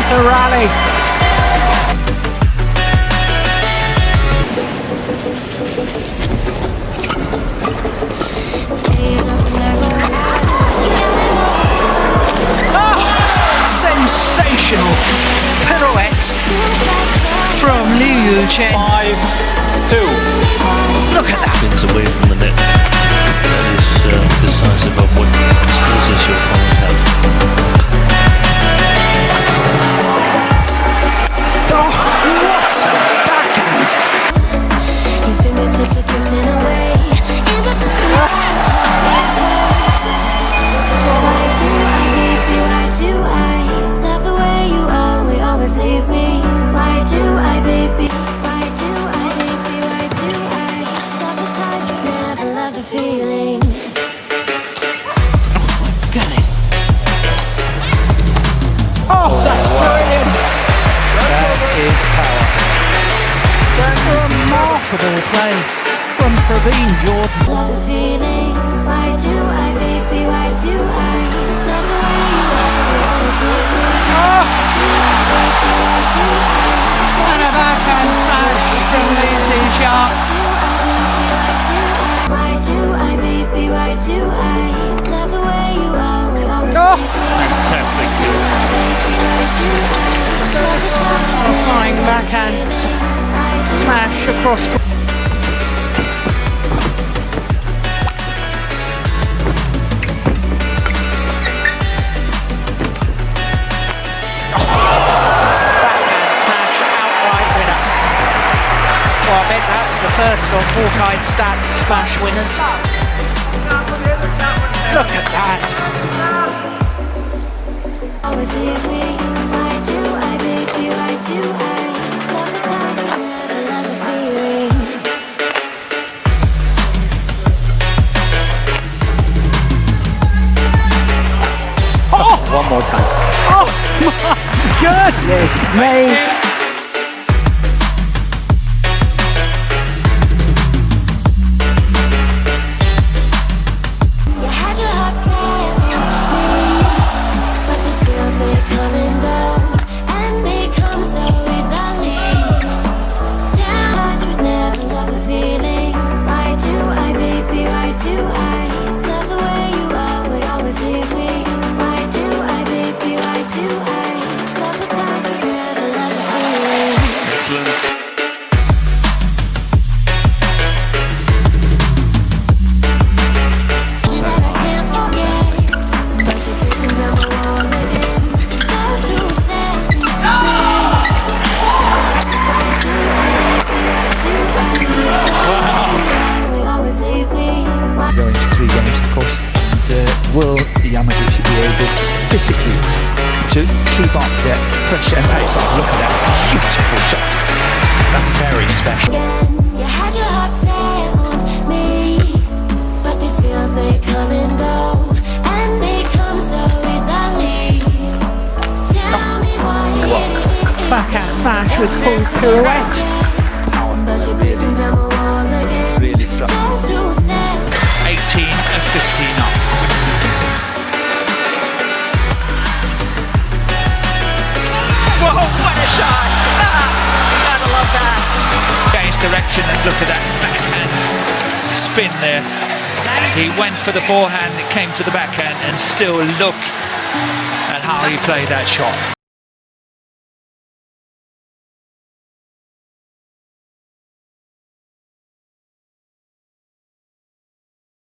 the rally. Sensational pirouette from Liu Yuchen. 5-2. Look at that. Things away from the net. That is decisive of what skills does your opponent have. Oh, what a backhand! Your fingertips are drifting away. Leave me. Why do I, baby? Why do I, baby? Why do I love the touch but never love the feeling? Goodness. Oh, that's brilliant. That is power. Remarkable play from Praveen Jordan. Love the feeling. Why do I, baby? Why do I love the way you are? We always leave me. Why do I, baby? Why do I? And a backhand smash from Lindsay Sharp. Why do I, baby? Why do I love the way you are? We always Oh. leave me. Fantastic. Why, baby? Why do I love the touch but A never flying love the backhand feeling? Why do smash across. Backhand smash, outright winner. Well, I bet that's the first on Hawkeye's stats Fash winners. Look at that. always leave me? Why do I, baby? Why do I love the touch but never love the feeling? One more time. Oh my goodness me. You had your heart set on me, but these feels they come and go, and they come so easily. Tell touch but never love the feeling. Why do I, baby? Why do I love the way you are? We always leave me. Why do I, baby? Why do I love the touch but never love the feeling? Excellent. That I can't forget, but you're breaking down the walls again, just to set me free. Why do I, baby? Why do I? We always leave me. Why Going to 3 games, of course, and will the Yamaguchi be able physically to keep up that pressure and pace? Oh, look at that beautiful shot. That's very special. again? You had your heart set on me, but these feels they come and go, and they come so easily. Tell me why it is. Backhand smash with full pirouette. But you're breaking down the walls again, Really struck. just to set 18 and 15 up. Whoa, what a shot! Gotta love that. Change direction and look at that backhand spin there. He went for the forehand, it came to the backhand, and still look at how he played that shot.